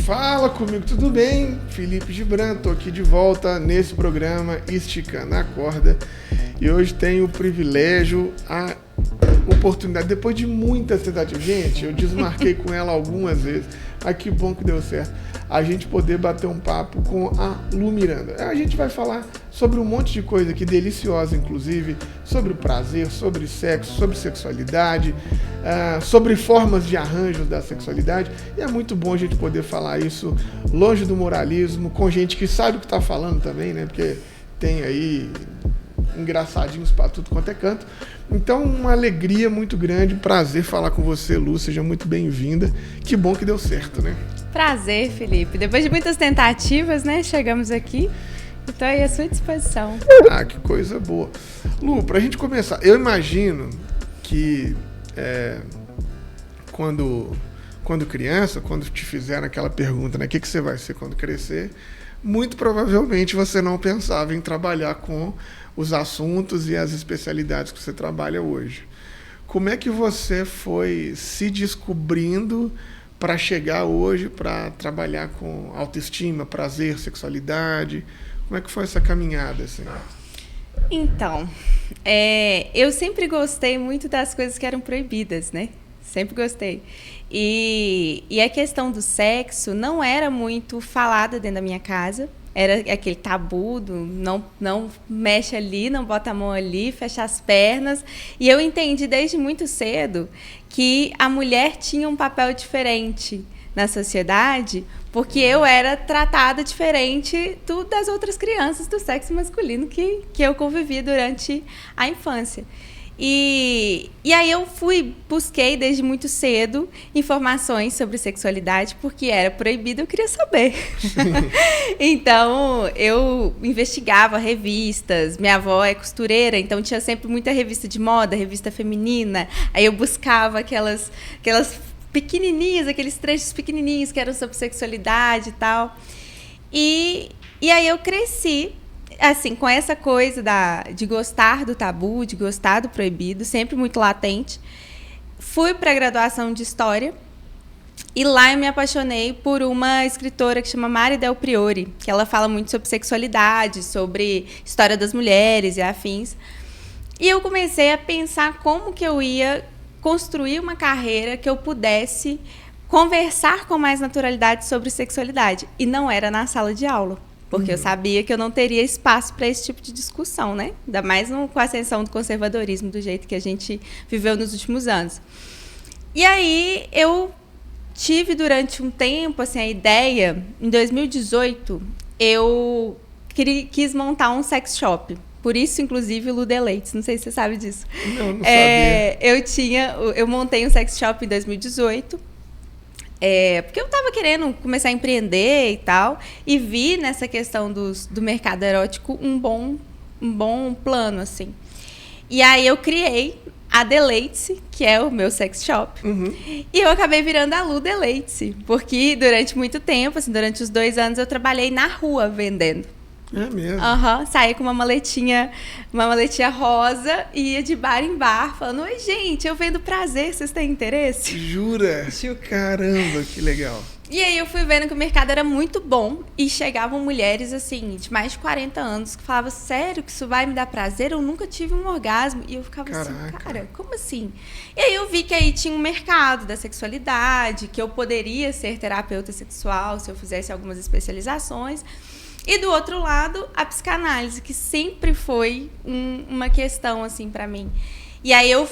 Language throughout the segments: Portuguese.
Fala comigo, tudo bem? Felipe Gibran, tô aqui de volta nesse programa Esticando a Corda e hoje tenho o privilégio, a oportunidade, depois de muitas tentativas, gente, eu desmarquei com ela algumas vezes, mas que bom que deu certo, a gente poder bater um papo com a Lu Miranda. A gente vai falar sobre um monte de coisa aqui, deliciosa inclusive, sobre o prazer, sobre sexo, sobre sexualidade, sobre formas de arranjos da sexualidade, e é muito bom a gente poder falar isso longe do moralismo, com gente que sabe o que está falando também, né? Porque tem aí engraçadinhos para tudo quanto é canto. Então, uma alegria muito grande, prazer falar com você, Lu, seja muito bem-vinda. Que bom que deu certo, né? Prazer, Felipe. Depois de muitas tentativas, né, chegamos aqui. Estou aí à sua disposição. Ah, que coisa boa. Lu, pra gente começar, eu imagino que quando criança, quando te fizeram aquela pergunta, né, o que você vai ser quando crescer, muito provavelmente você não pensava em trabalhar com os assuntos e as especialidades que você trabalha hoje. Como é que você foi se descobrindo para chegar hoje para trabalhar com autoestima, prazer, sexualidade? Como é que foi essa caminhada, assim? Então, eu sempre gostei muito das coisas que eram proibidas, né? Sempre gostei. E a questão do sexo não era muito falada dentro da minha casa. Era aquele tabu do não mexe ali, não bota a mão ali, fecha as pernas. E eu entendi desde muito cedo que a mulher tinha um papel diferente na sociedade, porque eu era tratada diferente das outras crianças do sexo masculino que eu convivi durante a infância. E aí eu busquei desde muito cedo informações sobre sexualidade, porque era proibido, eu queria saber. Então, eu investigava revistas, minha avó é costureira, então tinha sempre muita revista de moda, revista feminina, aí eu buscava aquelas pequenininhas, aqueles trechos pequenininhos que eram sobre sexualidade e tal. E aí eu cresci assim, com essa coisa de gostar do tabu, de gostar do proibido, sempre muito latente. Fui para a graduação de História e lá eu me apaixonei por uma escritora que chama Mari Del Priore, que ela fala muito sobre sexualidade, sobre história das mulheres e afins. E eu comecei a pensar como que eu ia construir uma carreira que eu pudesse conversar com mais naturalidade sobre sexualidade. E não era na sala de aula. Porque eu sabia que eu não teria espaço para esse tipo de discussão, né? Ainda mais com a ascensão do conservadorismo, do jeito que a gente viveu nos últimos anos. E aí eu tive durante um tempo assim, a ideia, em 2018, eu quis montar um sex shop. Por isso, inclusive, o Lu Deleites. Não sei se você sabe disso. Não sabia. Eu montei um sex shop em 2018. Porque eu estava querendo começar a empreender e tal, e vi nessa questão do mercado erótico um bom plano, assim. E aí eu criei a Deleite, que é o meu sex shop, e eu acabei virando a Lu Deleite, porque durante muito tempo, assim, durante os 2 anos, eu trabalhei na rua vendendo. É mesmo? Saí com uma maletinha rosa e ia de bar em bar falando: oi, gente, eu vendo prazer, vocês têm interesse? Jura? Caramba, que legal. E aí eu fui vendo que o mercado era muito bom e chegavam mulheres, assim, de mais de 40 anos que falavam: sério que isso vai me dar prazer? Eu nunca tive um orgasmo. E eu ficava assim, cara, como assim? E aí eu vi que aí tinha um mercado da sexualidade, que eu poderia ser terapeuta sexual se eu fizesse algumas especializações. E do outro lado, a psicanálise, que sempre foi uma questão, assim, para mim. E aí eu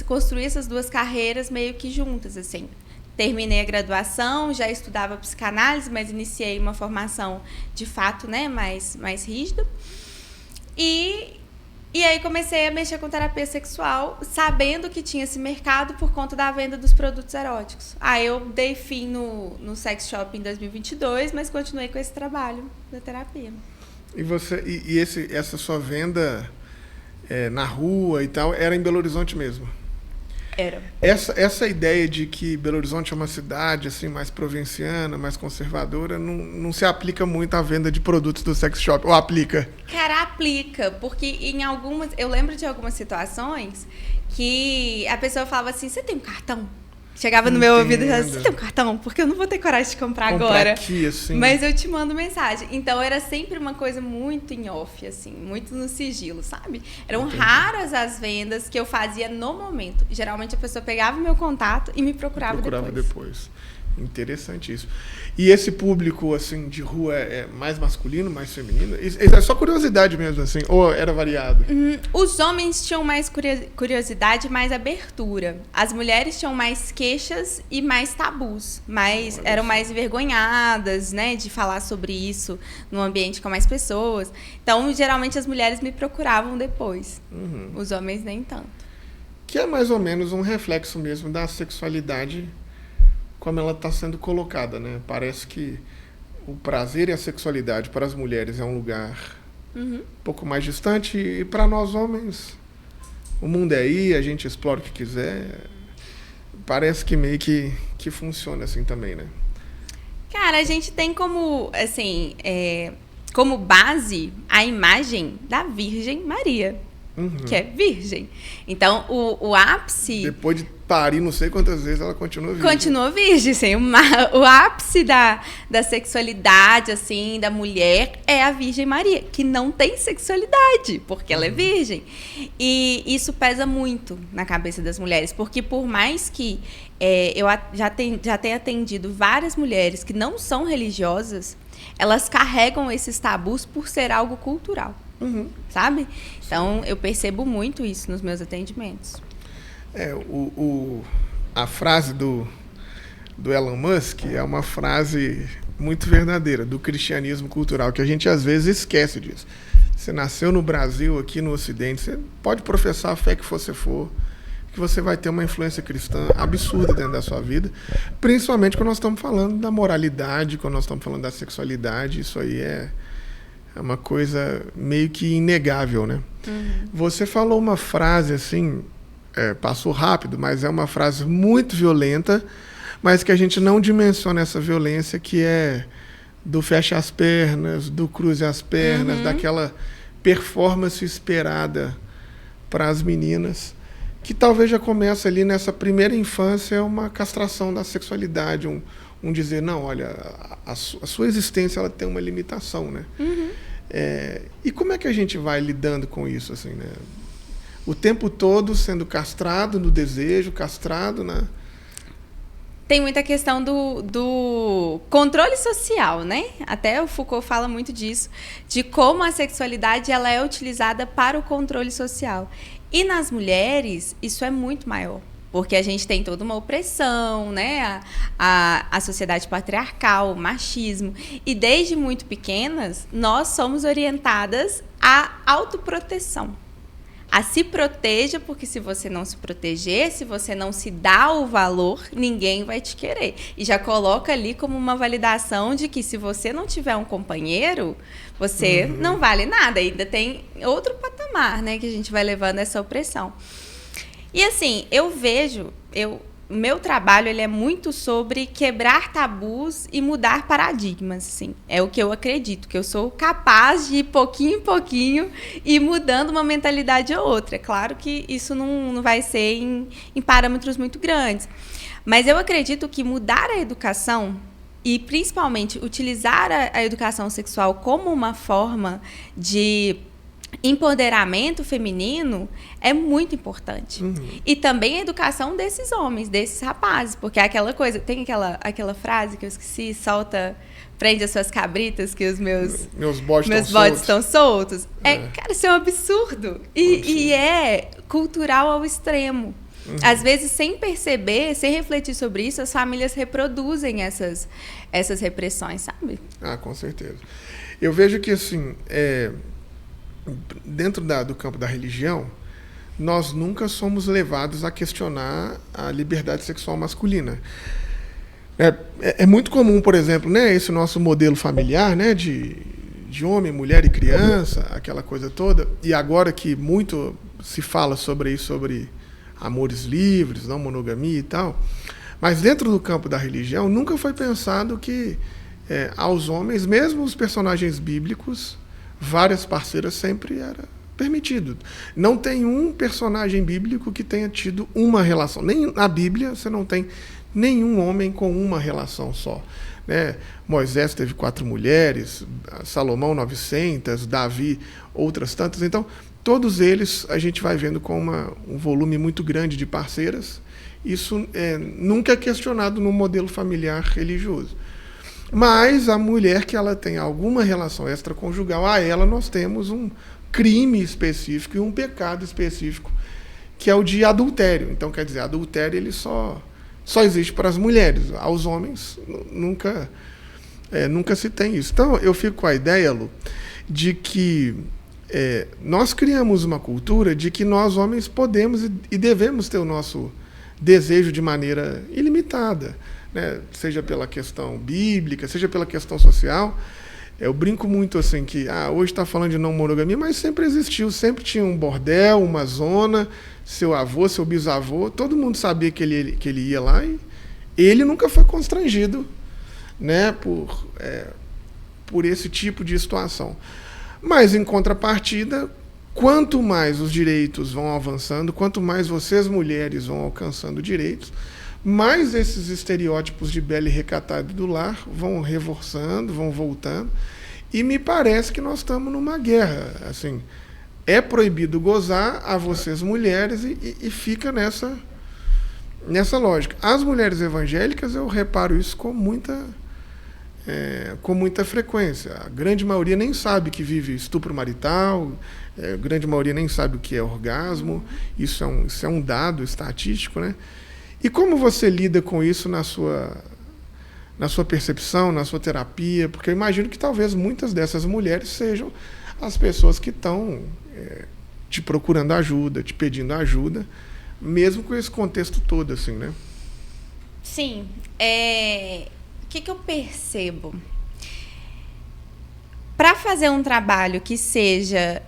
construí essas 2 carreiras meio que juntas, assim. Terminei a graduação, já estudava psicanálise, mas iniciei uma formação, de fato, né, mais rígida. E aí comecei a mexer com terapia sexual, sabendo que tinha esse mercado por conta da venda dos produtos eróticos. Aí eu dei fim no sex shop em 2022, mas continuei com esse trabalho da terapia. E essa sua venda na rua e tal, era em Belo Horizonte mesmo? Era. Essa ideia de que Belo Horizonte é uma cidade assim, mais provinciana, mais conservadora, não se aplica muito à venda de produtos do sex shop, ou aplica? Cara, aplica, porque eu lembro de algumas situações que a pessoa falava assim: você tem um cartão? Chegava no meu ouvido e falava, você tem um cartão? Porque eu não vou ter coragem de comprar agora. Aqui, assim. Mas eu te mando mensagem. Então era sempre uma coisa muito em off, assim, muito no sigilo, sabe? Eram raras as vendas que eu fazia no momento. Geralmente a pessoa pegava o meu contato e me procurava depois. Interessante isso. E esse público, assim, de rua é mais masculino, mais feminino? Isso é só curiosidade mesmo, assim? Ou era variado? Os homens tinham mais curiosidade, mais abertura. As mulheres tinham mais queixas e mais tabus. Eram mais envergonhadas, né? De falar sobre isso num ambiente com mais pessoas. Então, geralmente, as mulheres me procuravam depois. Os homens nem tanto. Que é mais ou menos um reflexo mesmo da sexualidade como ela está sendo colocada, né? Parece que o prazer e a sexualidade para as mulheres é um lugar um pouco mais distante, e para nós homens o mundo é aí, a gente explora o que quiser. Parece que meio que funciona assim também, né? Cara, a gente tem como, assim, como base a imagem da Virgem Maria, que é virgem. Então, o ápice... Depois de parir não sei quantas vezes, ela continua virgem. Continua virgem, sim. O ápice da sexualidade, assim, da mulher é a Virgem Maria, que não tem sexualidade, porque ela é virgem. E isso pesa muito na cabeça das mulheres, porque por mais que eu já tenha atendido várias mulheres que não são religiosas, elas carregam esses tabus por ser algo cultural. Sabe? Então, eu percebo muito isso nos meus atendimentos. A frase do Elon Musk é uma frase muito verdadeira, do cristianismo cultural, que a gente às vezes esquece disso. Você nasceu no Brasil, aqui no Ocidente, você pode professar a fé que você for, que você vai ter uma influência cristã absurda dentro da sua vida, principalmente quando nós estamos falando da moralidade, quando nós estamos falando da sexualidade. Isso aí é uma coisa meio que inegável, né? Você falou uma frase assim, passou rápido, mas é uma frase muito violenta, mas que a gente não dimensiona essa violência, que é do fecha as pernas, do cruze as pernas, daquela performance esperada para as meninas, que talvez já comece ali nessa primeira infância uma castração da sexualidade, um dizer, não, olha, a sua existência ela tem uma limitação, né? E como é que a gente vai lidando com isso, assim, né? O tempo todo sendo castrado no desejo, castrado na... Tem muita questão do controle social, né? Até o Foucault fala muito disso, de como a sexualidade ela é utilizada para o controle social. E nas mulheres, isso é muito maior. Porque a gente tem toda uma opressão, né? A sociedade patriarcal, o machismo. E desde muito pequenas, nós somos orientadas à autoproteção. A se proteja, porque se você não se proteger, se você não se dá o valor, ninguém vai te querer. E já coloca ali como uma validação de que se você não tiver um companheiro, você não vale nada. Ainda tem outro patamar, né? Que a gente vai levando essa opressão. E assim, eu vejo, o meu trabalho ele é muito sobre quebrar tabus e mudar paradigmas, assim. É o que eu acredito, que eu sou capaz de ir pouquinho em pouquinho e mudando uma mentalidade ou outra. É claro que isso não vai ser em parâmetros muito grandes. Mas eu acredito que mudar a educação e, principalmente, utilizar a educação sexual como uma forma de empoderamento feminino é muito importante. E também a educação desses homens, desses rapazes, porque é aquela coisa, tem aquela frase que eu esqueci, prende as suas cabritas que os meus bodes estão soltos. Cara, isso é um absurdo. E é cultural ao extremo. Às vezes, sem perceber, sem refletir sobre isso, as famílias reproduzem essas repressões, sabe? Com certeza. Eu vejo que, assim, dentro do campo da religião, nós nunca somos levados a questionar a liberdade sexual masculina. É muito comum, por exemplo, né, esse nosso modelo familiar, né, de homem, mulher e criança, aquela coisa toda, e agora que muito se fala sobre isso, sobre amores livres, não monogamia e tal, mas dentro do campo da religião nunca foi pensado que aos homens, mesmo os personagens bíblicos, várias parceiras sempre era permitido. Não tem um personagem bíblico que tenha tido uma relação. Nem na Bíblia você não tem nenhum homem com uma relação só. Né? Moisés teve 4 mulheres, Salomão 900, Davi outras tantas. Então, todos eles a gente vai vendo com um volume muito grande de parceiras. Isso nunca é questionado no modelo familiar religioso. Mas a mulher que ela tem alguma relação extraconjugal, a ela nós temos um crime específico e um pecado específico, que é o de adultério. Então, quer dizer, adultério ele só existe para as mulheres. Aos homens nunca se tem isso. Então, eu fico com a ideia, Lu, de que nós criamos uma cultura de que nós, homens, podemos e devemos ter o nosso desejo de maneira ilimitada, né? Seja pela questão bíblica, seja pela questão social. Eu brinco muito assim que hoje está falando de não monogamia, mas sempre existiu, sempre tinha um bordel, uma zona, seu avô, seu bisavô, todo mundo sabia que ele ia lá e ele nunca foi constrangido, né, por esse tipo de situação. Mas, em contrapartida, quanto mais os direitos vão avançando, quanto mais vocês, mulheres, vão alcançando direitos, mais esses estereótipos de bela e recatada do lar vão reforçando, vão voltando. E me parece que nós estamos numa guerra. Assim, é proibido gozar a vocês, mulheres, e fica nessa lógica. As mulheres evangélicas, eu reparo isso com muita frequência. A grande maioria nem sabe que vive estupro marital, a grande maioria nem sabe o que é orgasmo. Isso é um dado estatístico, né? E como você lida com isso na sua percepção, na sua terapia? Porque eu imagino que talvez muitas dessas mulheres sejam as pessoas que estão te procurando ajuda, te pedindo ajuda, mesmo com esse contexto todo, assim, né? Sim. O que eu percebo? Para fazer um trabalho que seja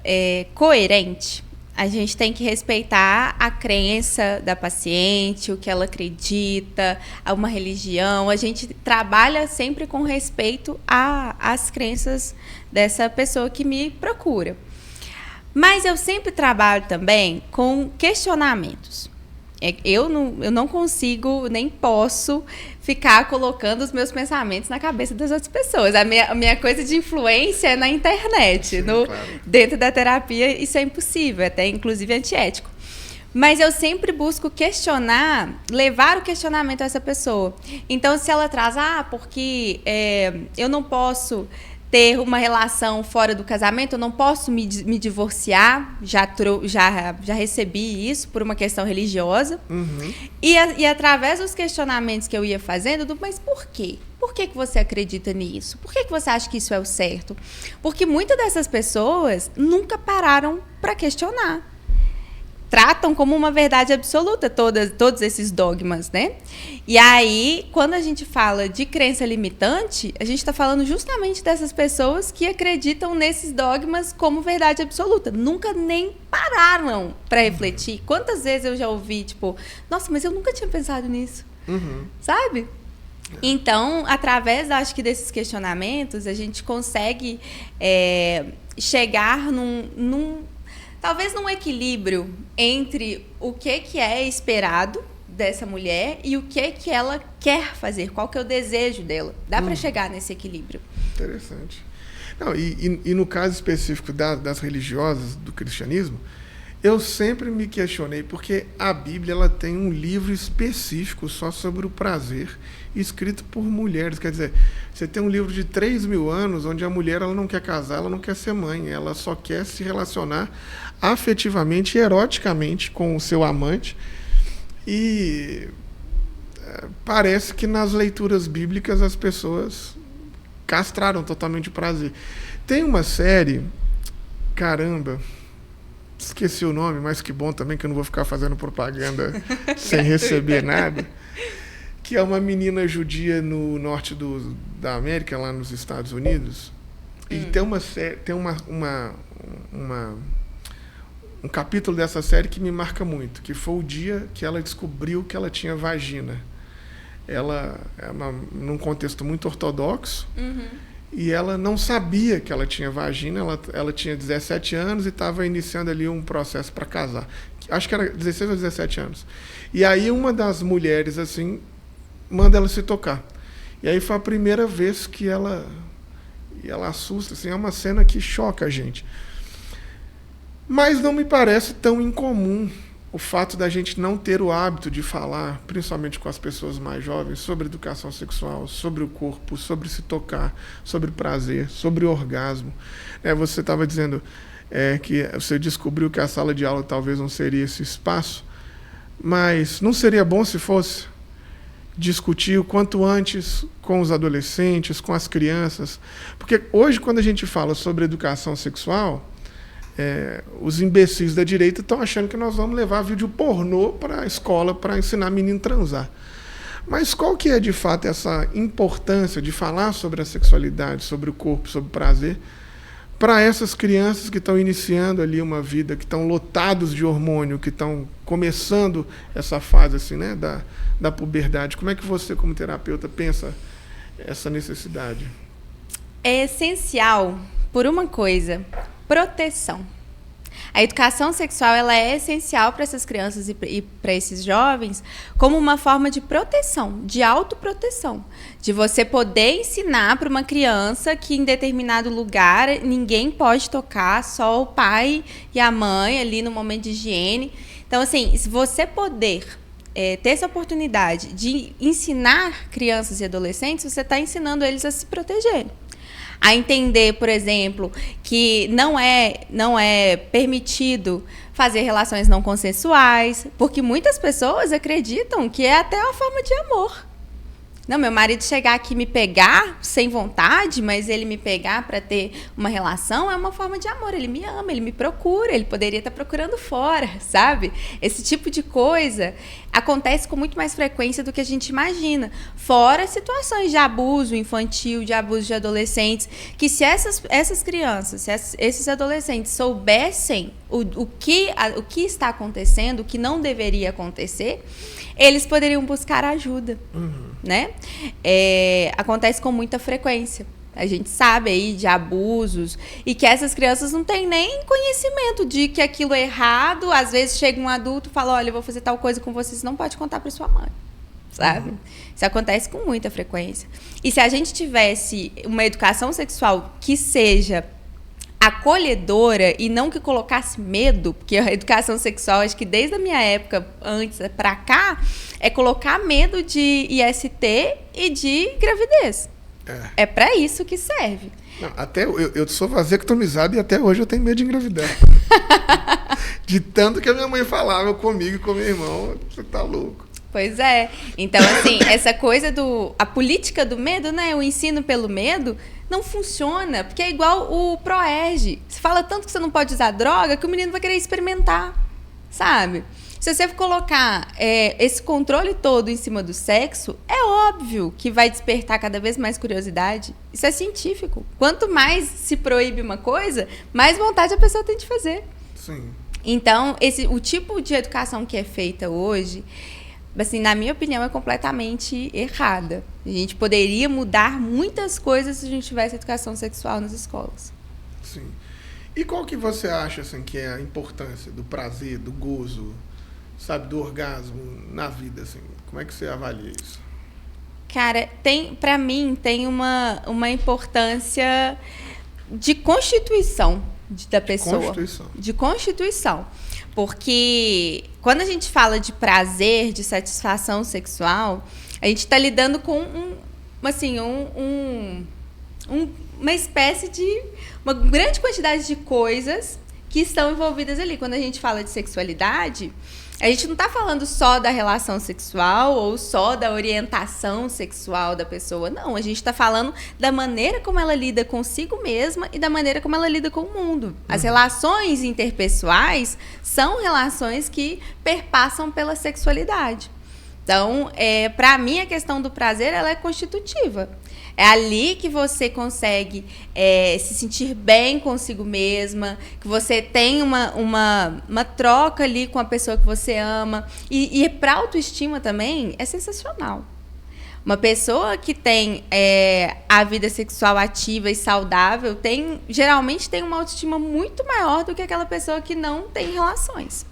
coerente, a gente tem que respeitar a crença da paciente, o que ela acredita, uma religião. A gente trabalha sempre com respeito às crenças dessa pessoa que me procura. Mas eu sempre trabalho também com questionamentos. Eu não consigo, nem posso ficar colocando os meus pensamentos na cabeça das outras pessoas. A minha coisa de influência é na internet. Sim, claro. Dentro da terapia, isso é impossível, até inclusive antiético. Mas eu sempre busco questionar, levar o questionamento a essa pessoa. Então, se ela traz, porque eu não posso ter uma relação fora do casamento, eu não posso me divorciar, já recebi isso por uma questão religiosa. Uhum. E através dos questionamentos que eu ia fazendo, mas por quê? Por que você acredita nisso? Por que você acha que isso é o certo? Porque muitas dessas pessoas nunca pararam para questionar. Tratam como uma verdade absoluta todos esses dogmas, né? E aí, quando a gente fala de crença limitante, a gente está falando justamente dessas pessoas que acreditam nesses dogmas como verdade absoluta. Nunca nem pararam para refletir. Quantas vezes eu já ouvi, tipo, nossa, mas eu nunca tinha pensado nisso. Uhum. Sabe? Então, através, acho que desses questionamentos, a gente consegue chegar talvez num equilíbrio entre o que é esperado dessa mulher e o que ela quer fazer, qual que é o desejo dela. Dá para chegar nesse equilíbrio. Interessante. Não, e no caso específico das religiosas do cristianismo, eu sempre me questionei, porque a Bíblia ela tem um livro específico só sobre o prazer, escrito por mulheres. Quer dizer, você tem um livro de 3.000 anos, onde a mulher ela não quer casar, ela não quer ser mãe, ela só quer se relacionar afetivamente e eroticamente com o seu amante. E parece que nas leituras bíblicas as pessoas castraram totalmente o prazer. Tem uma série, caramba, esqueci o nome, mas que bom também, que eu não vou ficar fazendo propaganda sem receber nada, que é uma menina judia no norte da América, lá nos Estados Unidos. E tem um capítulo dessa série que me marca muito, que foi o dia que ela descobriu que ela tinha vagina. Ela num contexto muito ortodoxo, e ela não sabia que ela tinha vagina, ela tinha 17 anos e estava iniciando ali um processo para casar. Acho que era 16 ou 17 anos. E aí uma das mulheres, assim, manda ela se tocar. E aí foi a primeira vez que ela assusta, assim, é uma cena que choca a gente. Mas não me parece tão incomum o fato da gente não ter o hábito de falar, principalmente com as pessoas mais jovens, sobre educação sexual, sobre o corpo, sobre se tocar, sobre prazer, sobre orgasmo. Você estava dizendo que você descobriu que a sala de aula talvez não seria esse espaço, mas não seria bom se fosse discutir o quanto antes com os adolescentes, com as crianças? Porque hoje, quando a gente fala sobre educação sexual, os imbecis da direita estão achando que nós vamos levar vídeo pornô para a escola para ensinar menino a transar. Mas qual que é, de fato, essa importância de falar sobre a sexualidade, sobre o corpo, sobre o prazer, para essas crianças que estão iniciando ali uma vida, que estão lotados de hormônio, que estão começando essa fase assim, né, da puberdade? Como é que você, como terapeuta, pensa essa necessidade? É essencial, por uma coisa, proteção. A educação sexual ela é essencial para essas crianças e para esses jovens como uma forma de proteção, de autoproteção. De você poder ensinar para uma criança que em determinado lugar ninguém pode tocar, só o pai e a mãe ali no momento de higiene. Então, assim, se você poder ter essa oportunidade de ensinar crianças e adolescentes, você está ensinando eles a se protegerem. A entender, por exemplo, que não é permitido fazer relações não consensuais, porque muitas pessoas acreditam que é até uma forma de amor. Não, meu marido chegar aqui e me pegar sem vontade, mas ele me pegar para ter uma relação é uma forma de amor. Ele me ama, ele me procura, ele poderia estar procurando fora, sabe? Esse tipo de coisa acontece com muito mais frequência do que a gente imagina. Fora situações de abuso infantil, de abuso de adolescentes, que se essas crianças, se esses adolescentes soubessem o que está acontecendo, o que não deveria acontecer, eles poderiam buscar ajuda, né? Acontece com muita frequência. A gente sabe aí de abusos e que essas crianças não têm nem conhecimento de que aquilo é errado. Às vezes chega um adulto e fala, olha, eu vou fazer tal coisa com vocês, não pode contar para sua mãe, sabe? Isso acontece com muita frequência. E se a gente tivesse uma educação sexual que seja acolhedora e não que colocasse medo, porque a educação sexual, acho que desde a minha época, antes para cá, é colocar medo de IST e de gravidez. É para isso que serve. Não, até eu sou vasectomizado e até hoje eu tenho medo de engravidar. De tanto que a minha mãe falava comigo e com meu irmão, você tá louco. Pois é. Então, assim, essa coisa a política do medo, né? O ensino pelo medo não funciona, porque é igual o Proerge. Você fala tanto que você não pode usar droga que o menino vai querer experimentar, sabe? Se você colocar esse controle todo em cima do sexo, é óbvio que vai despertar cada vez mais curiosidade. Isso é científico. Quanto mais se proíbe uma coisa, mais vontade a pessoa tem de fazer. Sim. Então, o tipo de educação que é feita hoje, assim, na minha opinião, é completamente errada. A gente poderia mudar muitas coisas se a gente tivesse educação sexual nas escolas. Sim. E qual que você acha, assim, que é a importância do prazer, do gozo, sabe, do orgasmo na vida, assim? Como é que você avalia isso? Cara, para mim, tem uma importância de constituição da pessoa. De constituição. Porque quando a gente fala de prazer, de satisfação sexual, a gente está lidando com uma espécie de uma grande quantidade de coisas que estão envolvidas ali. Quando a gente fala de sexualidade, a gente não está falando só da relação sexual ou só da orientação sexual da pessoa. Não, a gente está falando da maneira como ela lida consigo mesma e da maneira como ela lida com o mundo. As relações interpessoais são relações que perpassam pela sexualidade. Então, para mim, a questão do prazer ela é constitutiva. É ali que você consegue se sentir bem consigo mesma, que você tem uma troca ali com a pessoa que você ama. E para a autoestima também é sensacional. Uma pessoa que tem a vida sexual ativa e saudável geralmente tem uma autoestima muito maior do que aquela pessoa que não tem relações.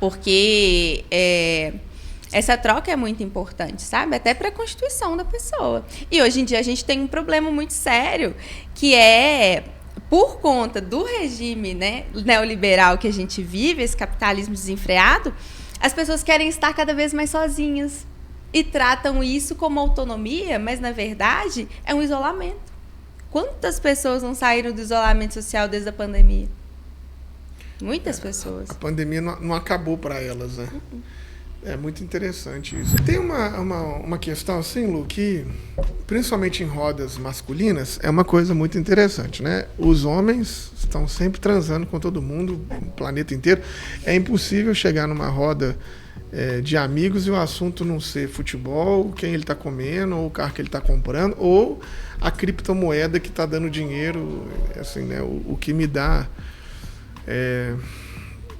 Porque essa troca é muito importante, sabe? Até para a constituição da pessoa. E hoje em dia a gente tem um problema muito sério, que é, por conta do regime, né, neoliberal que a gente vive, esse capitalismo desenfreado, as pessoas querem estar cada vez mais sozinhas. E tratam isso como autonomia, mas, na verdade, é um isolamento. Quantas pessoas não saíram do isolamento social desde a pandemia? Muitas pessoas. A pandemia não acabou para elas, né? É muito interessante isso. Tem uma questão assim, Lu, que, principalmente em rodas masculinas, é uma coisa muito interessante, né? Os homens estão sempre transando com todo mundo, o planeta inteiro. É impossível chegar numa roda de amigos e o assunto não ser futebol, quem ele está comendo, ou o carro que ele está comprando, ou a criptomoeda que está dando dinheiro, assim, né? O que me dá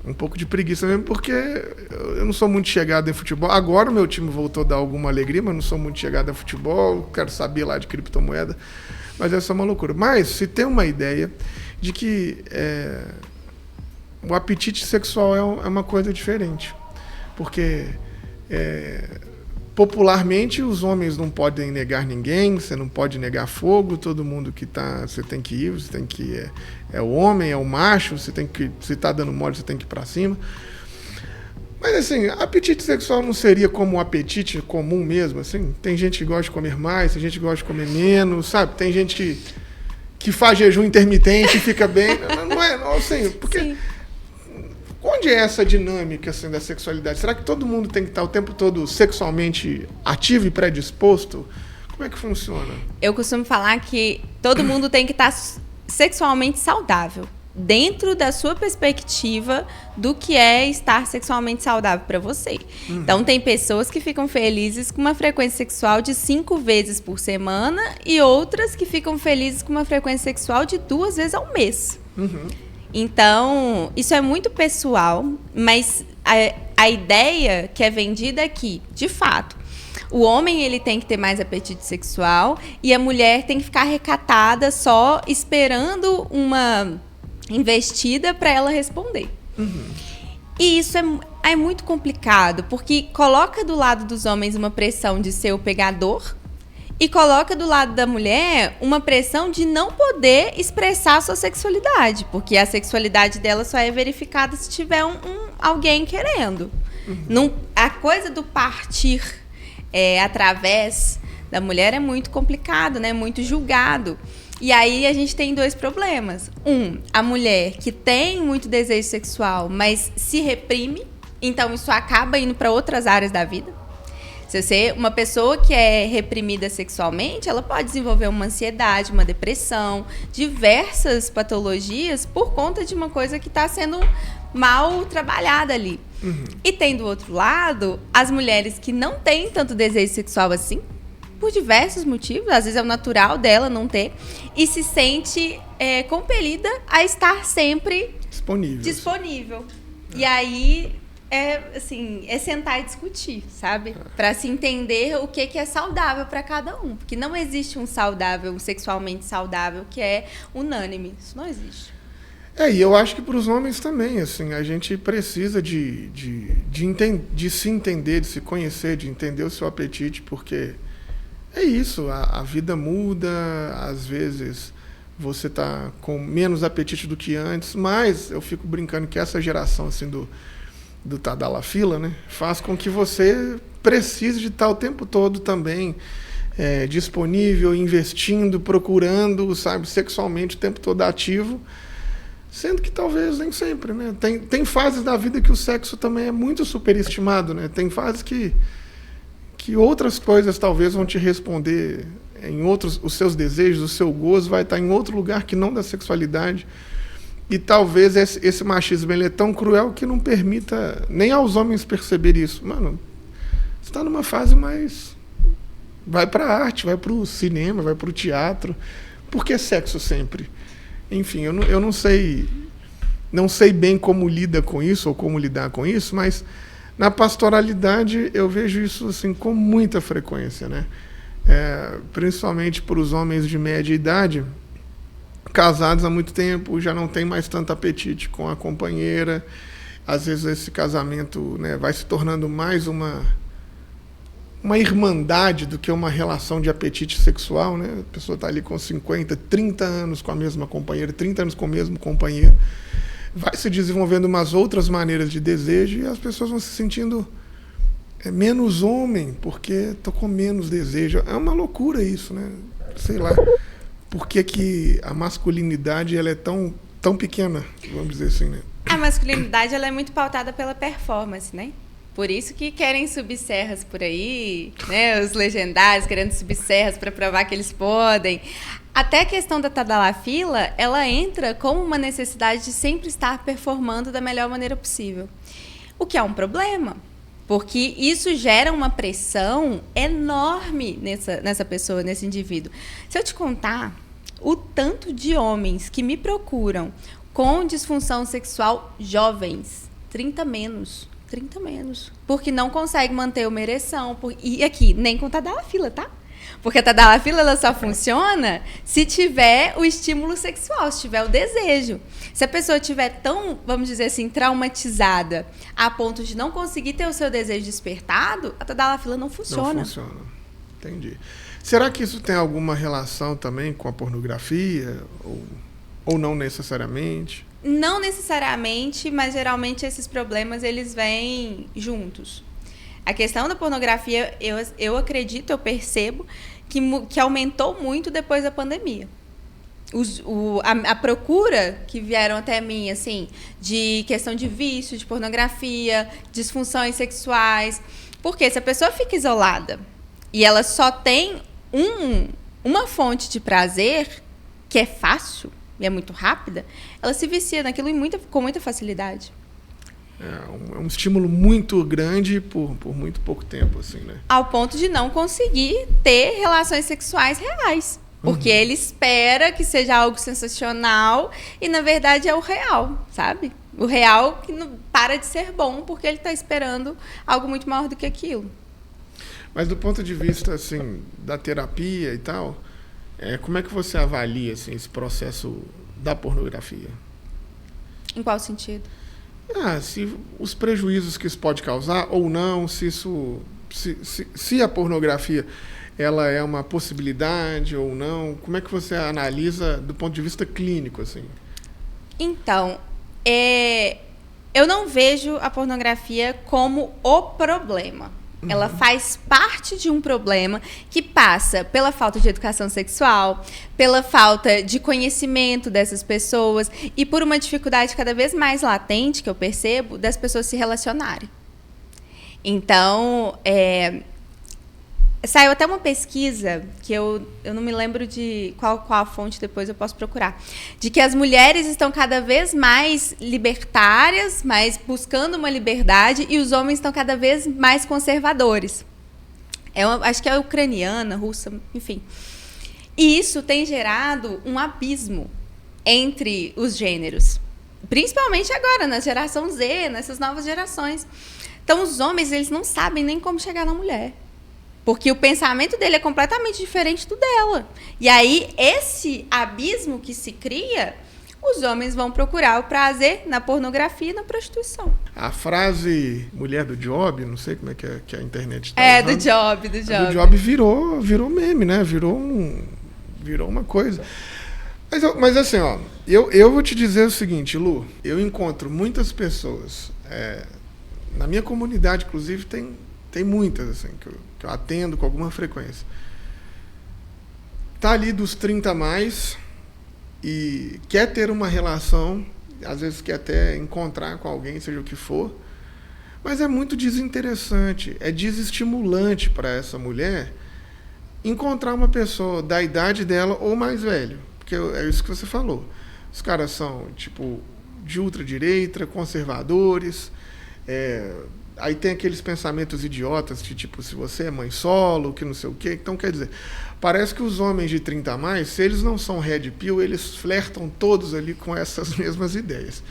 um pouco de preguiça mesmo, porque eu não sou muito chegado em futebol. Agora o meu time voltou a dar alguma alegria, mas não sou muito chegado a futebol, quero saber lá de criptomoeda, mas essa é uma loucura. Mas se tem uma ideia de que o apetite sexual é uma coisa diferente. Porque popularmente os homens não podem negar ninguém, você não pode negar fogo, todo mundo que tá, você tem que ir, você tem que ir, é o homem, é o macho, você tem que, se tá dando mole, você tem que ir para cima. Mas assim, apetite sexual não seria como um apetite comum mesmo, assim? Tem gente que gosta de comer mais, tem gente que gosta de comer menos, sabe? Tem gente que faz jejum intermitente e fica bem, não é, não, assim, porque sim. Onde é essa dinâmica assim, da sexualidade? Será que todo mundo tem que estar o tempo todo sexualmente ativo e predisposto? Como é que funciona? Eu costumo falar que todo mundo tem que estar sexualmente saudável, dentro da sua perspectiva do que é estar sexualmente saudável para você. Então, tem pessoas que ficam felizes com uma frequência sexual de 5 vezes por semana e outras que ficam felizes com uma frequência sexual de 2 vezes ao mês. Então, isso é muito pessoal, mas a ideia que é vendida é que, de fato, o homem ele tem que ter mais apetite sexual e a mulher tem que ficar recatada só esperando uma investida para ela responder. E isso é muito complicado, porque coloca do lado dos homens uma pressão de ser o pegador e coloca do lado da mulher uma pressão de não poder expressar a sua sexualidade, porque a sexualidade dela só é verificada se tiver alguém querendo. A coisa do partir através da mulher é muito complicado, né? Muito julgado. E aí a gente tem 2 problemas. A mulher que tem muito desejo sexual, mas se reprime, então isso acaba indo para outras áreas da vida. Se você, uma pessoa que é reprimida sexualmente, ela pode desenvolver uma ansiedade, uma depressão, diversas patologias por conta de uma coisa que está sendo mal trabalhada ali. E tem do outro lado as mulheres que não têm tanto desejo sexual assim, por diversos motivos, às vezes é o natural dela não ter, e se sente compelida a estar sempre disponível. E aí é sentar e discutir, sabe? Para se entender o que é saudável para cada um. Porque não existe um sexualmente saudável, que é unânime. Isso não existe. E eu acho que para os homens também, assim, a gente precisa de se entender, de se conhecer, de entender o seu apetite, porque é isso, a vida muda, às vezes você está com menos apetite do que antes, mas eu fico brincando que essa geração assim, do Tadalafila, né, faz com que você precise de estar o tempo todo também disponível, investindo, procurando, sabe, sexualmente o tempo todo ativo, sendo que talvez nem sempre, né? Tem fases da vida que o sexo também é muito superestimado, né? Tem fases que outras coisas talvez vão te responder em outros, os seus desejos, o seu gozo vai estar em outro lugar que não da sexualidade. E talvez esse machismo ele é tão cruel que não permita nem aos homens perceber isso. Mano, você está numa fase mais... Vai para a arte, vai para o cinema, vai para o teatro. Por que sexo sempre? Enfim, eu não sei bem como lida com isso ou como lidar com isso, mas Na pastoralidade, eu vejo isso assim, com muita frequência, né? Principalmente para os homens de média idade, casados há muito tempo, já não tem mais tanto apetite com a companheira. Às vezes esse casamento, né, vai se tornando mais uma irmandade do que uma relação de apetite sexual, né? A pessoa está ali com 50, 30 anos com a mesma companheira, 30 anos com o mesmo companheiro. Vai se desenvolvendo umas outras maneiras de desejo e as pessoas vão se sentindo menos homem, porque estou com menos desejo. É uma loucura isso, né? Sei lá. Por que a masculinidade ela é tão pequena, vamos dizer assim, né? A masculinidade ela é muito pautada pela performance, né? Por isso que querem subir serras por aí, né? Os legendários querendo subir serras para provar que eles podem. Até a questão da tadalafila, ela entra como uma necessidade de sempre estar performando da melhor maneira possível. O que é um problema, porque isso gera uma pressão enorme nessa pessoa, nesse indivíduo. Se eu te contar o tanto de homens que me procuram com disfunção sexual jovens, 30 menos, porque não consegue manter uma ereção. E aqui, nem com tadalafila, tá? Porque a tadalafila ela só funciona se tiver o estímulo sexual, se tiver o desejo. Se a pessoa estiver tão, vamos dizer assim, traumatizada a ponto de não conseguir ter o seu desejo despertado, a tadalafila não funciona. Não funciona. Entendi. Será que isso tem alguma relação também com a pornografia? Ou não necessariamente? Não necessariamente, mas geralmente esses problemas eles vêm juntos. A questão da pornografia, eu acredito, eu percebo que aumentou muito depois da pandemia. A procura que vieram até mim, assim, de questão de vício, de pornografia, disfunções sexuais. Porque se a pessoa fica isolada e ela só tem uma fonte de prazer, que é fácil e é muito rápida, ela se vicia naquilo com muita facilidade. É um estímulo muito grande por muito pouco tempo, assim, né? Ao ponto de não conseguir ter relações sexuais reais. Porque ele espera que seja algo sensacional e, na verdade, é o real, sabe? O real que não para de ser bom porque ele está esperando algo muito maior do que aquilo. Mas do ponto de vista, assim, da terapia e tal, como é que você avalia, assim, esse processo da pornografia? Em qual sentido? Se os prejuízos que isso pode causar ou não, se a pornografia ela é uma possibilidade ou não, como é que você analisa do ponto de vista clínico, assim? Então, eu não vejo a pornografia como o problema. Ela faz parte de um problema que passa pela falta de educação sexual, pela falta de conhecimento dessas pessoas e por uma dificuldade cada vez mais latente, que eu percebo, das pessoas se relacionarem. Então, saiu até uma pesquisa, que eu não me lembro de qual a fonte, depois eu posso procurar, de que as mulheres estão cada vez mais libertárias, mais buscando uma liberdade, e os homens estão cada vez mais conservadores. Acho que é ucraniana, russa, enfim. E isso tem gerado um abismo entre os gêneros, principalmente agora, na geração Z, nessas novas gerações. Então, os homens eles não sabem nem como chegar na mulher. Porque o pensamento dele é completamente diferente do dela. E aí, esse abismo que se cria, os homens vão procurar o prazer na pornografia e na prostituição. A frase mulher do job, não sei como é que a internet está usando. Do job virou meme, né? Virou uma coisa. Mas assim, ó, eu vou te dizer o seguinte, Lu. Eu encontro muitas pessoas, na minha comunidade, inclusive, tem muitas, assim, que eu atendo com alguma frequência. Tá ali dos 30 a mais e quer ter uma relação, às vezes quer até encontrar com alguém, seja o que for, mas é muito desinteressante, é desestimulante para essa mulher encontrar uma pessoa da idade dela ou mais velho, porque é isso que você falou. Os caras são, tipo, de ultradireita, conservadores, aí tem aqueles pensamentos idiotas de tipo, se você é mãe solo, que não sei o quê. Então, quer dizer, parece que os homens de 30 a mais, se eles não são red pill, eles flertam todos ali com essas mesmas ideias.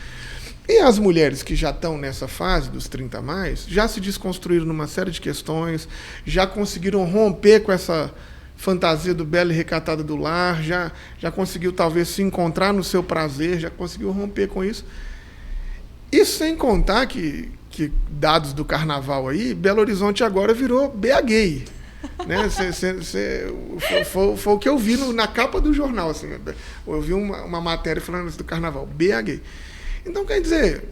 E as mulheres que já estão nessa fase dos 30 a mais, já se desconstruíram numa série de questões, já conseguiram romper com essa fantasia do belo e recatado do lar, já conseguiu talvez se encontrar no seu prazer, já conseguiu romper com isso. Isso sem contar que dados do carnaval aí, Belo Horizonte agora virou BH gay. Né? Foi o que eu vi na capa do jornal. Assim, eu vi uma matéria falando isso do carnaval, BH gay. Então, quer dizer,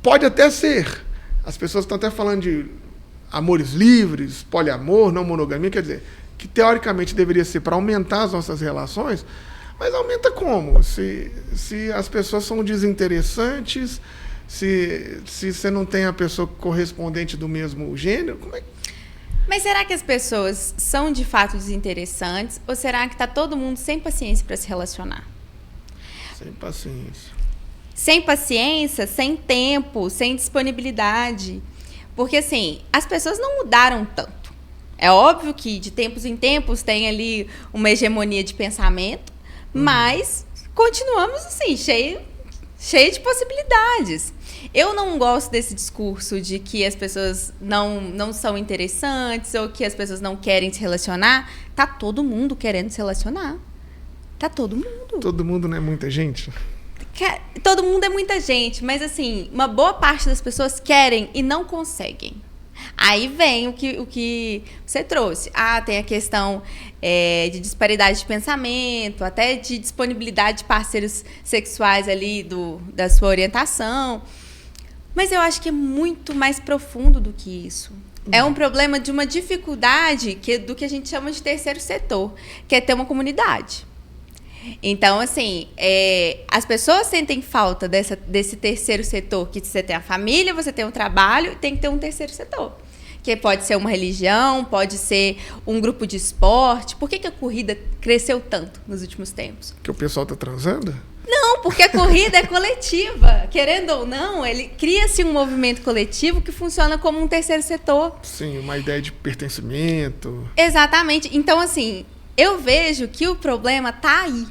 pode até ser. As pessoas estão até falando de amores livres, poliamor, não monogamia, quer dizer, que teoricamente deveria ser para aumentar as nossas relações, mas aumenta como? Se as pessoas são desinteressantes, se você não tem a pessoa correspondente do mesmo gênero, como é que... Mas será que as pessoas são de fato desinteressantes ou será que está todo mundo sem paciência para se relacionar? Sem paciência. Sem paciência, sem tempo, sem disponibilidade. Porque, assim, as pessoas não mudaram tanto. É óbvio que de tempos em tempos tem ali uma hegemonia de pensamento, mas continuamos, assim, cheio de possibilidades. Eu não gosto desse discurso de que as pessoas não são interessantes ou que as pessoas não querem se relacionar. Tá todo mundo querendo se relacionar. Tá todo mundo. Todo mundo não é muita gente? Todo mundo é muita gente, mas assim, uma boa parte das pessoas querem e não conseguem. Aí vem o que você trouxe. Tem a questão de disparidade de pensamento, até de disponibilidade de parceiros sexuais ali da sua orientação. Mas eu acho que é muito mais profundo do que isso. É um problema de uma dificuldade do que a gente chama de terceiro setor, que é ter uma comunidade. Então, assim, as pessoas sentem falta desse terceiro setor, que você tem a família, você tem o trabalho e tem que ter um terceiro setor. Que pode ser uma religião, pode ser um grupo de esporte. Por que a corrida cresceu tanto nos últimos tempos? Porque o pessoal está transando? Não, porque a corrida é coletiva. Querendo ou não, cria-se um movimento coletivo que funciona como um terceiro setor. Sim, uma ideia de pertencimento. Exatamente. Então, assim, eu vejo que o problema está aí.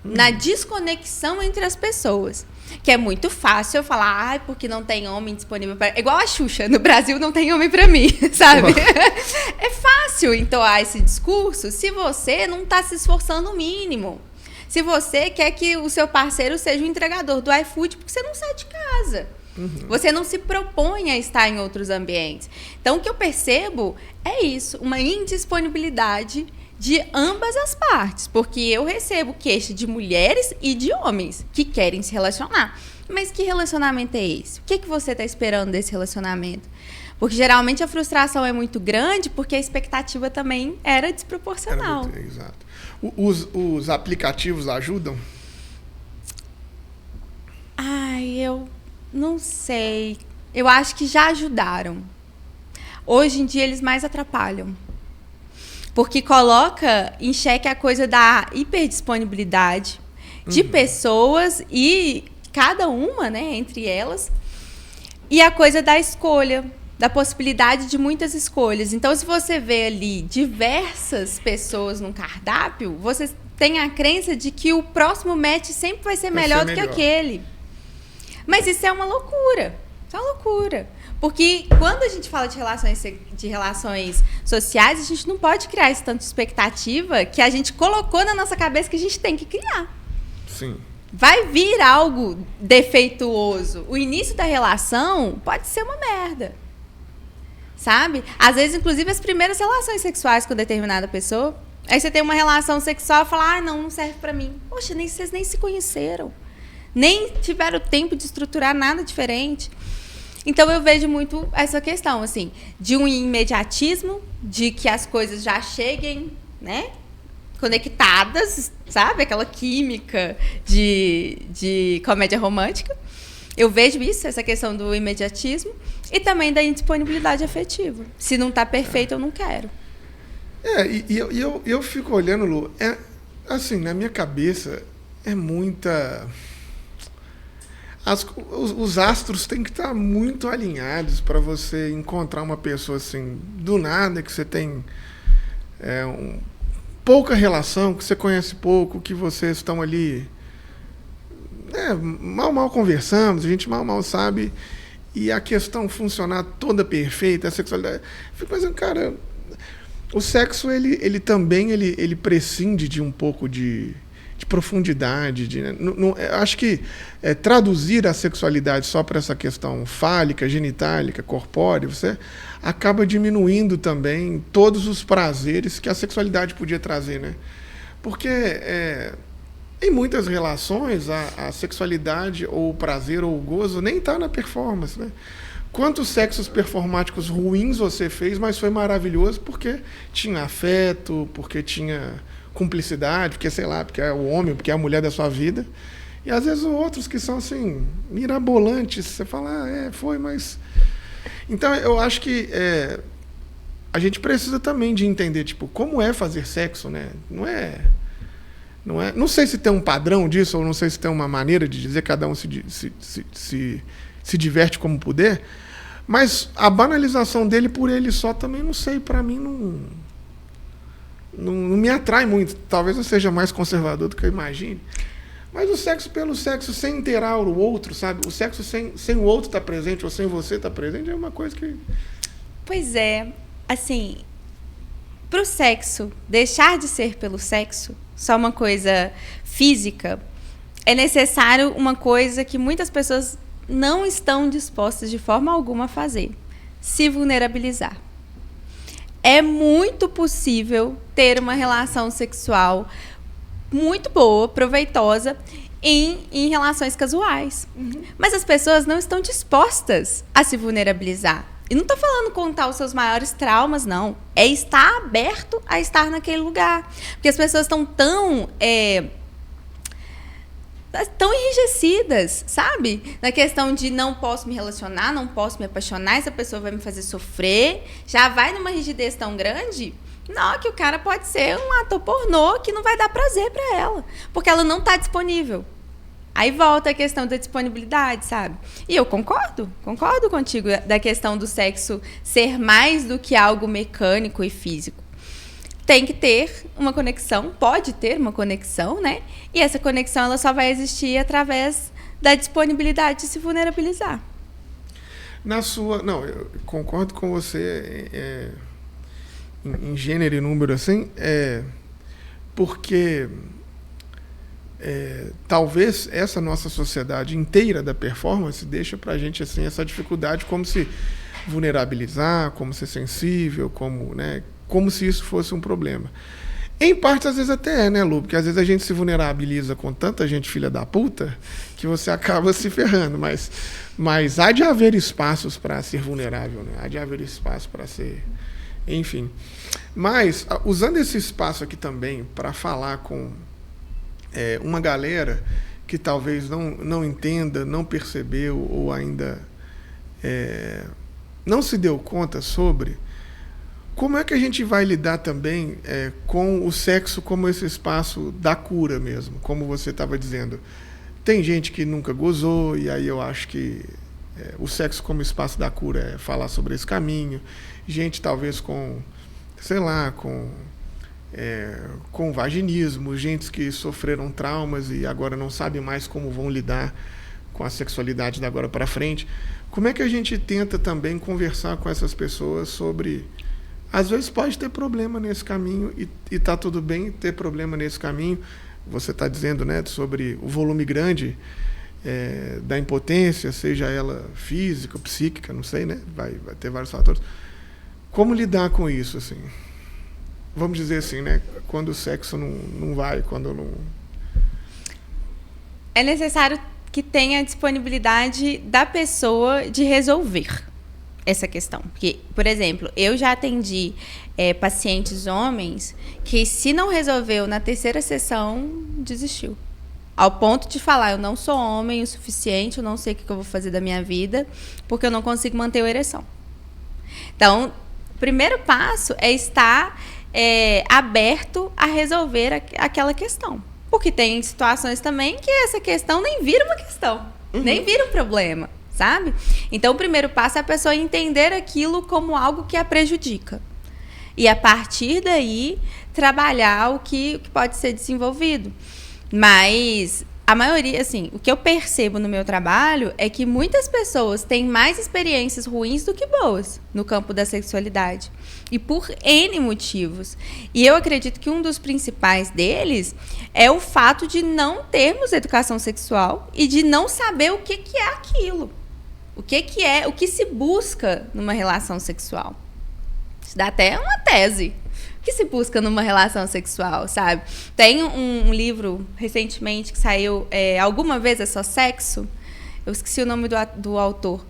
Na desconexão entre as pessoas. Que é muito fácil eu falar, porque não tem homem disponível para... Igual a Xuxa, no Brasil não tem homem para mim, sabe? É fácil entoar esse discurso se você não está se esforçando o mínimo. Se você quer que o seu parceiro seja o entregador do iFood, porque você não sai de casa. Você não se propõe a estar em outros ambientes. Então, o que eu percebo é isso, uma indisponibilidade de ambas as partes, porque eu recebo queixa de mulheres e de homens que querem se relacionar. Mas que relacionamento é esse? O que você está esperando desse relacionamento? Porque geralmente a frustração é muito grande porque a expectativa também era desproporcional. Exato. Os aplicativos ajudam? Eu não sei. Eu acho que já ajudaram. Hoje em dia eles mais atrapalham. Porque coloca em xeque a coisa da hiperdisponibilidade de pessoas e cada uma, né, entre elas, e a coisa da escolha, da possibilidade de muitas escolhas. Então, se você vê ali diversas pessoas num cardápio, você tem a crença de que o próximo match sempre vai ser melhor do que aquele. Mas isso é uma loucura. Isso é uma loucura. Porque quando a gente fala de relações sociais, a gente não pode criar esse tanto de expectativa que a gente colocou na nossa cabeça que a gente tem que criar. Sim. Vai vir algo defeituoso. O início da relação pode ser uma merda. Sabe? Às vezes, inclusive, as primeiras relações sexuais com determinada pessoa. Aí você tem uma relação sexual e fala, não serve pra mim. Poxa, vocês nem se conheceram. Nem tiveram tempo de estruturar nada diferente. Então, eu vejo muito essa questão, assim, de um imediatismo, de que as coisas já cheguem, né, conectadas, sabe? Aquela química de comédia romântica. Eu vejo isso, essa questão do imediatismo, e também da indisponibilidade afetiva. Se não está perfeito, eu não quero. Eu fico olhando, Lu, assim, na minha cabeça, é muita... Os astros têm que estar muito alinhados para você encontrar uma pessoa assim, do nada, que você tem pouca relação, que você conhece pouco, que vocês estão ali mal conversamos, a gente mal sabe, e a questão funcionar toda perfeita, a sexualidade... Eu fico pensando, cara, o sexo, ele também prescinde de um pouco de profundidade. Acho que traduzir a sexualidade só para essa questão fálica, genitálica, corpórea, você acaba diminuindo também todos os prazeres que a sexualidade podia trazer, né? Porque em muitas relações a sexualidade ou o prazer ou o gozo nem está na performance, né? Quantos sexos performáticos ruins você fez, mas foi maravilhoso porque tinha afeto, porque tinha cumplicidade, porque, sei lá, porque é o homem, porque é a mulher da sua vida. E, às vezes, outros que são, assim, mirabolantes. Você fala, foi, mas... Então, eu acho que a gente precisa também de entender, tipo, como é fazer sexo, né? Não sei se tem um padrão disso, ou não sei se tem uma maneira de dizer, cada um se diverte como puder, mas a banalização dele por ele só também, não sei, para mim não me atrai muito. Talvez eu seja mais conservador do que eu imagine. Mas o sexo pelo sexo, sem inteirar o outro, sabe? O sexo sem o outro estar presente ou sem você estar presente é uma coisa que... Pois é. Assim, pro sexo deixar de ser pelo sexo, só uma coisa física, é necessário uma coisa que muitas pessoas não estão dispostas de forma alguma a fazer: se vulnerabilizar. É muito possível ter uma relação sexual muito boa, proveitosa, em relações casuais. Mas as pessoas não estão dispostas a se vulnerabilizar. E não estou falando contar os seus maiores traumas, não. É estar aberto a estar naquele lugar. Porque as pessoas estão tão enrijecidas, sabe? Na questão de não posso me relacionar, não posso me apaixonar, essa pessoa vai me fazer sofrer, já vai numa rigidez tão grande, não, que o cara pode ser um ator pornô que não vai dar prazer pra ela, porque ela não tá disponível. Aí volta a questão da disponibilidade, sabe? E eu concordo contigo da questão do sexo ser mais do que algo mecânico e físico. Tem que ter uma conexão, pode ter uma conexão, né? E essa conexão ela só vai existir através da disponibilidade de se vulnerabilizar. Não, eu concordo com você em gênero e número, assim, porque talvez essa nossa sociedade inteira da performance deixa pra gente assim, essa dificuldade, como se vulnerabilizar, como ser sensível, como se isso fosse um problema. Em parte, às vezes até né, Lu? Porque às vezes a gente se vulnerabiliza com tanta gente filha da puta que você acaba se ferrando. Mas há de haver espaços para ser vulnerável, né? Há de haver espaço para ser... Enfim. Mas, usando esse espaço aqui também para falar com uma galera que talvez não entenda, não percebeu ou ainda não se deu conta sobre... Como é que a gente vai lidar também com o sexo como esse espaço da cura mesmo? Como você estava dizendo, tem gente que nunca gozou, e aí eu acho que o sexo como espaço da cura é falar sobre esse caminho. Gente talvez com, sei lá, com vaginismo, gente que sofreram traumas e agora não sabem mais como vão lidar com a sexualidade da agora para frente. Como é que a gente tenta também conversar com essas pessoas sobre... Às vezes pode ter problema nesse caminho e está tudo bem ter problema nesse caminho. Você está dizendo, né, sobre o volume grande da impotência, seja ela física, psíquica, não sei, né? Vai ter vários fatores. Como lidar com isso, assim? Vamos dizer assim, né? Quando o sexo não vai, quando não... É necessário que tenha disponibilidade da pessoa de resolver essa questão. Porque, por exemplo, eu já atendi pacientes homens que, se não resolveu na terceira sessão, desistiu. Ao ponto de falar, eu não sou homem o suficiente, eu não sei o que eu vou fazer da minha vida, porque eu não consigo manter a ereção. Então, o primeiro passo é estar aberto a resolver aquela questão. Porque tem situações também que essa questão nem vira uma questão, nem vira um problema. Sabe? Então, o primeiro passo é a pessoa entender aquilo como algo que a prejudica. E, a partir daí, trabalhar o que pode ser desenvolvido. Mas a maioria, assim, o que eu percebo no meu trabalho é que muitas pessoas têm mais experiências ruins do que boas no campo da sexualidade. E por N motivos. E eu acredito que um dos principais deles é o fato de não termos educação sexual e de não saber o que é aquilo. O que se busca numa relação sexual. Isso dá até uma tese. O que se busca numa relação sexual, sabe? Tem um livro recentemente que saiu, Alguma Vez é Só Sexo? Eu esqueci o nome do autor.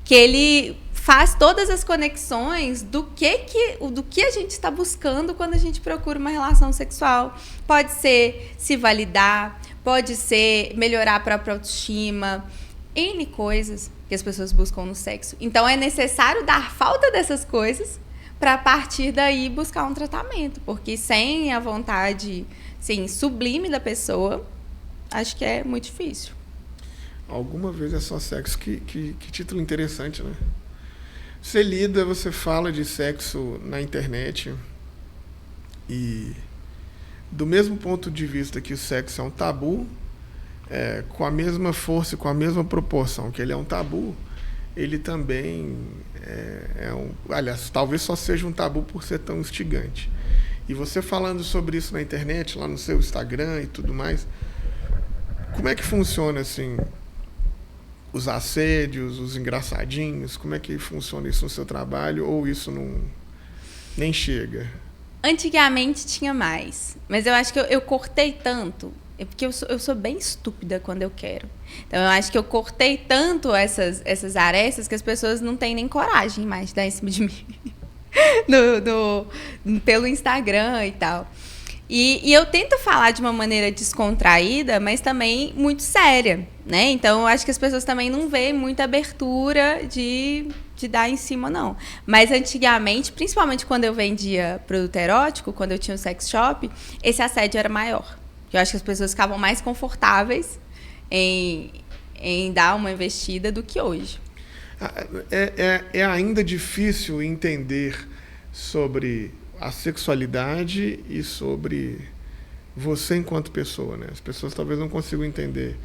Que ele faz todas as conexões do que a gente está buscando quando a gente procura uma relação sexual. Pode ser se validar, pode ser melhorar a própria autoestima, N coisas que as pessoas buscam no sexo. Então, é necessário dar falta dessas coisas para, a partir daí, buscar um tratamento. Porque sem a vontade, assim, sublime da pessoa, acho que é muito difícil. Alguma Vez é Só Sexo. Que título interessante, né? Você fala de sexo na internet e, do mesmo ponto de vista que o sexo é um tabu, com a mesma força, com a mesma proporção que ele é um tabu, ele também aliás, talvez só seja um tabu por ser tão instigante. E você falando sobre isso na internet, lá no seu Instagram e tudo mais, como é que funciona, assim, os assédios, os engraçadinhos, como é que funciona isso no seu trabalho, ou isso nem chega? Antigamente tinha mais, mas eu acho que eu cortei tanto, porque eu sou bem estúpida quando eu quero. Então eu acho que eu cortei tanto essas arestas que as pessoas não têm nem coragem mais de dar em cima de mim pelo Instagram e tal. E eu tento falar de uma maneira descontraída, mas também muito séria, né? Então, eu acho que as pessoas também não veem muita abertura de dar em cima, não. Mas, antigamente, principalmente quando eu vendia produto erótico, quando eu tinha um sex shop, esse assédio era maior. Eu acho que as pessoas ficavam mais confortáveis em dar uma investida do que hoje. É ainda difícil entender sobre a sexualidade e sobre você enquanto pessoa, né? As pessoas talvez não consigam entender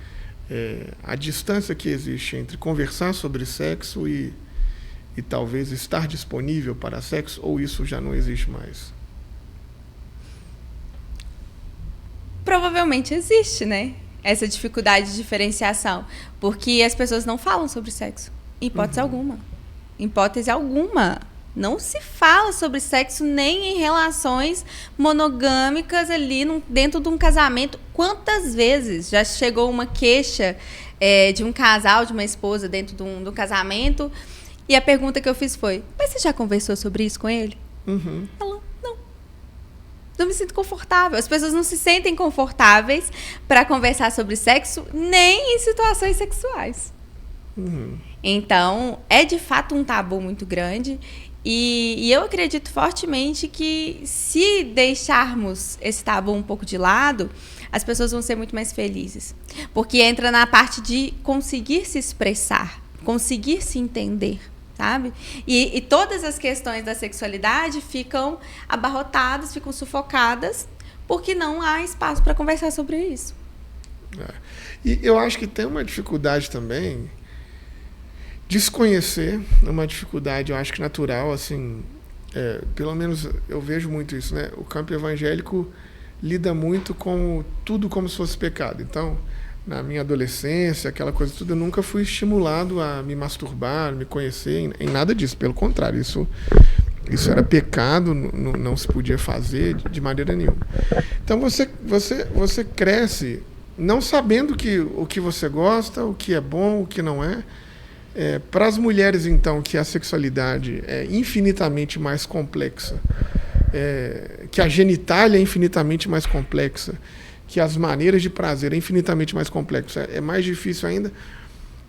a distância que existe entre conversar sobre sexo e talvez estar disponível para sexo, ou isso já não existe mais? Provavelmente existe, né? Essa dificuldade de diferenciação, porque as pessoas não falam sobre sexo, em hipótese alguma. Em hipótese alguma. Não se fala sobre sexo nem em relações monogâmicas ali dentro de um casamento. Quantas vezes já chegou uma queixa de um casal, de uma esposa dentro de um casamento, e a pergunta que eu fiz foi: mas você já conversou sobre isso com ele? Ela: não me sinto confortável. As pessoas não se sentem confortáveis para conversar sobre sexo nem em situações sexuais. Então, é de fato um tabu muito grande. E eu acredito fortemente que, se deixarmos esse tabu um pouco de lado, as pessoas vão ser muito mais felizes. Porque entra na parte de conseguir se expressar, conseguir se entender, sabe? E todas as questões da sexualidade ficam abarrotadas, ficam sufocadas, porque não há espaço para conversar sobre isso. E eu acho que tem uma dificuldade também. Desconhecer é uma dificuldade, eu acho que natural, assim, pelo menos eu vejo muito isso, né? O campo evangélico lida muito com tudo como se fosse pecado. Então, na minha adolescência, aquela coisa tudo, eu nunca fui estimulado a me masturbar, me conhecer, em nada disso. Pelo contrário, isso era pecado, não se podia fazer de maneira nenhuma. Então, você cresce não sabendo o que você gosta, o que é bom, o que não é. Para as mulheres, então, que a sexualidade é infinitamente mais complexa, que a genitália é infinitamente mais complexa, que as maneiras de prazer é infinitamente mais complexa, é mais difícil ainda.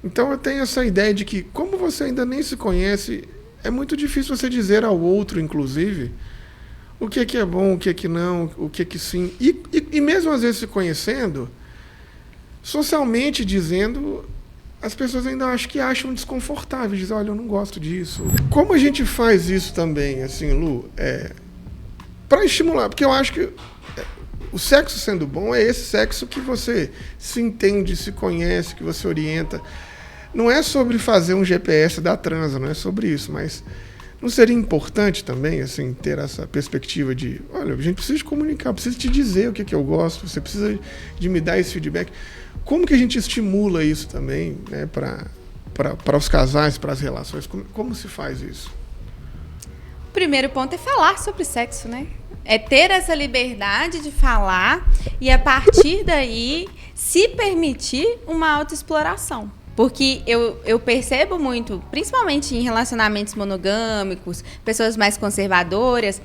Então eu tenho essa ideia de que, como você ainda nem se conhece, é muito difícil você dizer ao outro, inclusive, o que é bom, o que não, o que sim. E mesmo às vezes se conhecendo, socialmente dizendo, as pessoas ainda acham desconfortável, dizem: olha, eu não gosto disso. Como a gente faz isso também, assim, Lu, para estimular? Porque eu acho que o sexo sendo bom é esse sexo que você se entende, se conhece, que você orienta. Não é sobre fazer um GPS da transa, não é sobre isso, mas não seria importante também, assim, ter essa perspectiva de, olha, a gente precisa de comunicar, precisa te dizer o que eu gosto, você precisa de me dar esse feedback. Como que a gente estimula isso também, né, para os casais, para as relações? Como se faz isso? O primeiro ponto é falar sobre sexo, né? É ter essa liberdade de falar e, a partir daí, se permitir uma autoexploração. Porque eu percebo muito, principalmente em relacionamentos monogâmicos, pessoas mais conservadoras,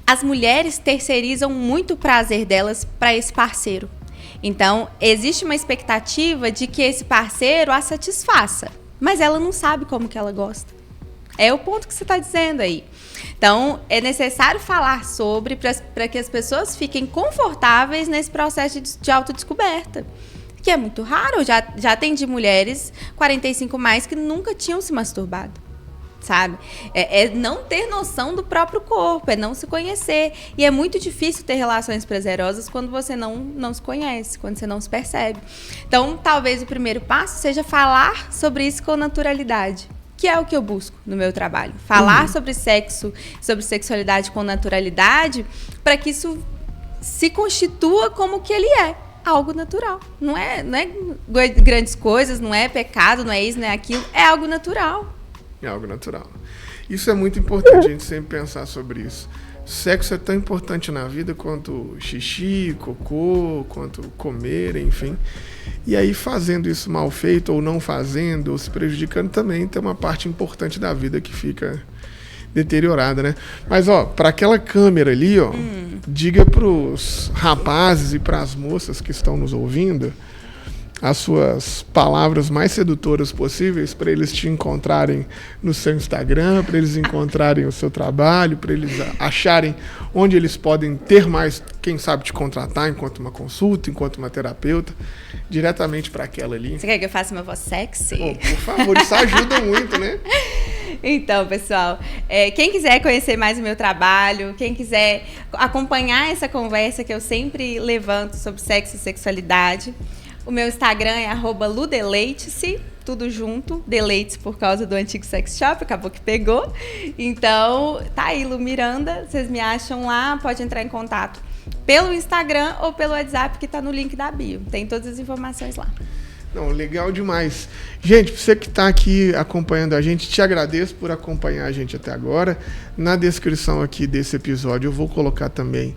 as mulheres terceirizam muito o prazer delas para esse parceiro. Então, existe uma expectativa de que esse parceiro a satisfaça, mas ela não sabe como que ela gosta. É o ponto que você está dizendo aí. Então, é necessário falar sobre para que as pessoas fiquem confortáveis nesse processo de autodescoberta. Que é muito raro. Eu já atendi mulheres 45 mais que nunca tinham se masturbado, sabe? É não ter noção do próprio corpo, é não se conhecer. E é muito difícil ter relações prazerosas quando você não se conhece, quando você não se percebe. Então, talvez o primeiro passo seja falar sobre isso com naturalidade, que é o que eu busco no meu trabalho. Falar sobre sexo, sobre sexualidade com naturalidade, para que isso se constitua como que ele é. Algo natural. Não é grandes coisas, não é pecado, não é isso, não é aquilo. É algo natural. É algo natural. Isso é muito importante a gente sempre pensar sobre isso. Sexo é tão importante na vida quanto xixi, cocô, quanto comer, enfim. E aí fazendo isso mal feito, ou não fazendo, ou se prejudicando também, tem uma parte importante da vida que fica deteriorada, né? Mas, ó, para aquela câmera ali, ó, diga pros rapazes e pras moças que estão nos ouvindo as suas palavras mais sedutoras possíveis para eles te encontrarem no seu Instagram, para eles encontrarem o seu trabalho, para eles acharem onde eles podem ter mais, quem sabe, te contratar enquanto uma consulta, enquanto uma terapeuta, diretamente para aquela ali. Você quer que eu faça uma voz sexy? Oh, por favor, isso ajuda muito, né? Então, pessoal, quem quiser conhecer mais o meu trabalho, quem quiser acompanhar essa conversa que eu sempre levanto sobre sexo e sexualidade, o meu Instagram é @ludeleite-se, tudo junto, deleite por causa do antigo sex shop, acabou que pegou. Então, tá aí, Lu Miranda, vocês me acham lá, pode entrar em contato pelo Instagram ou pelo WhatsApp que tá no link da bio. Tem todas as informações lá. Não, legal demais. Gente, você que está aqui acompanhando a gente, te agradeço por acompanhar a gente até agora. Na descrição aqui desse episódio eu vou colocar também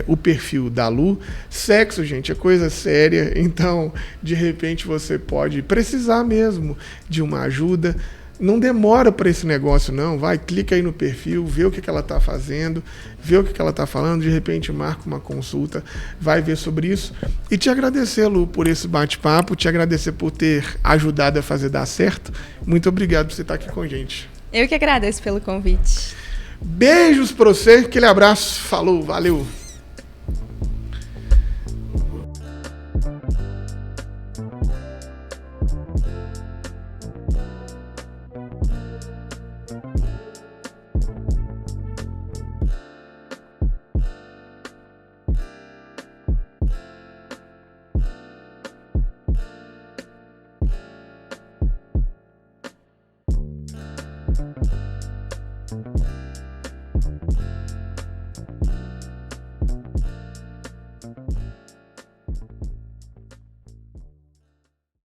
o perfil da Lu. Sexo, gente, é coisa séria, então de repente você pode precisar mesmo de uma ajuda. Não demora para esse negócio, não. Vai, clica aí no perfil, vê o que ela está fazendo, vê o que ela está falando, de repente marca uma consulta, vai ver sobre isso. E te agradecer, Lu, por esse bate-papo, te agradecer por ter ajudado a fazer dar certo. Muito obrigado por você estar aqui com a gente. Eu que agradeço pelo convite. Beijos para você, aquele abraço, falou, valeu!